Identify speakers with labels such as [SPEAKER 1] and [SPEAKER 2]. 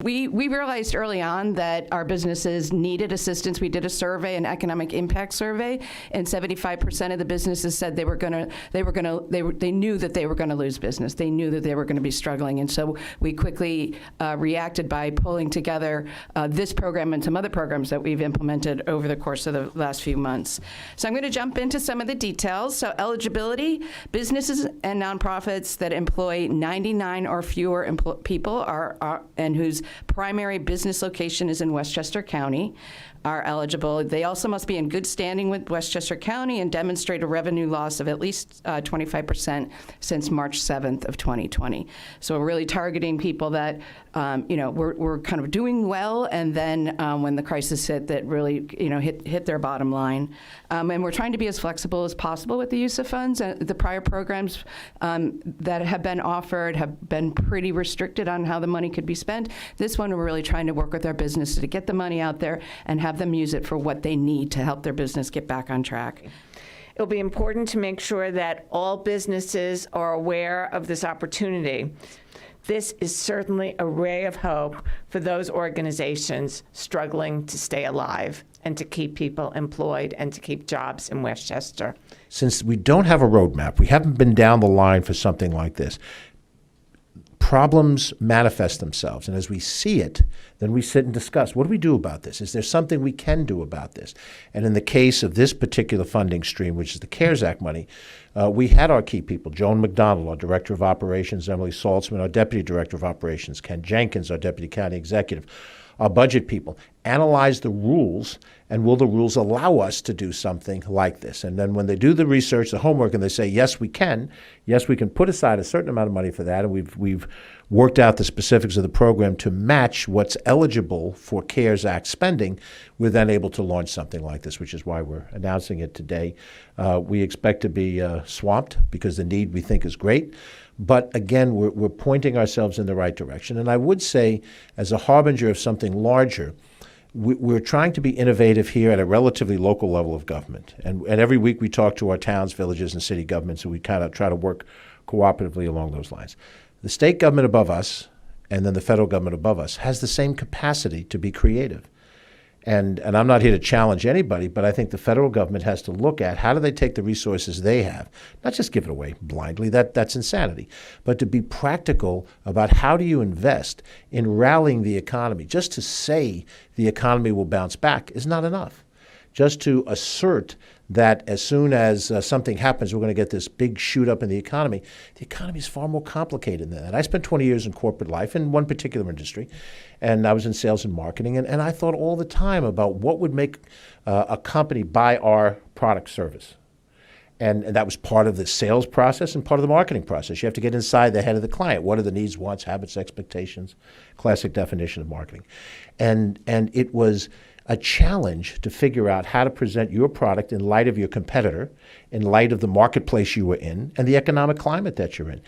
[SPEAKER 1] We realized early on that our businesses needed assistance. We did a survey, an economic impact survey, and 75% of the businesses said they knew that they were going to lose business. They knew that they were going to be struggling, and so we quickly reacted by pulling together this program and some other programs that we've implemented over the course of the last few months. So I'm going to jump into some of the details. So eligibility: businesses and nonprofits that employ 99 or fewer people and whose primary business location is in Westchester County are eligible. They also must be in good standing with Westchester County and demonstrate a revenue loss of at least 25% since March 7th of 2020. So we're really targeting people that, we're kind of doing well, and then when the crisis hit, that really, hit their bottom line. And we're trying to be as flexible as possible with the use of funds. The prior programs that have been offered have been pretty restricted on how the money could be spent. This one, we're really trying to work with our businesses to get the money out there and have them use it for what they need to help their business get back on track.
[SPEAKER 2] It'll be important to make sure that all businesses are aware of this opportunity. This is certainly a ray of hope for those organizations struggling to stay alive and to keep people employed and to keep jobs in Westchester.
[SPEAKER 3] Since we don't have a roadmap, we haven't been down the line for something like this, problems manifest themselves. And as we see it, then we sit and discuss, what do we do about this? Is there something we can do about this? And in the case of this particular funding stream, which is the CARES Act money, we had our key people: Joan McDonald, our Director of Operations; Emily Saltzman, our Deputy Director of Operations; Ken Jenkins, our Deputy County Executive; our budget people, analyze the rules, and will the rules allow us to do something like this? And then when they do the research, the homework, and they say, yes, we can put aside a certain amount of money for that, and we've worked out the specifics of the program to match what's eligible for CARES Act spending, we're then able to launch something like this, which is why we're announcing it today. We expect to be swamped because the need, we think, is great. But again, we're pointing ourselves in the right direction. And I would say, as a harbinger of something larger, we're trying to be innovative here at a relatively local level of government. And every week we talk to our towns, villages, and city governments, and we kind of try to work cooperatively along those lines. The state government above us, and then the federal government above us, has the same capacity to be creative. And I'm not here to challenge anybody, but I think the federal government has to look at how do they take the resources they have, not just give it away blindly, that's insanity, but to be practical about how do you invest in rallying the economy. Just to say the economy will bounce back is not enough. Just to assert that as soon as something happens, we're going to get this big shoot up in the economy is far more complicated than that. I spent 20 years in corporate life in one particular industry, and I was in sales and marketing, and I thought all the time about what would make a company buy our product service. And that was part of the sales process and part of the marketing process. You have to get inside the head of the client. What are the needs, wants, habits, expectations? Classic definition of marketing. And it was a challenge to figure out how to present your product in light of your competitor, in light of the marketplace you were in, and the economic climate that you're in.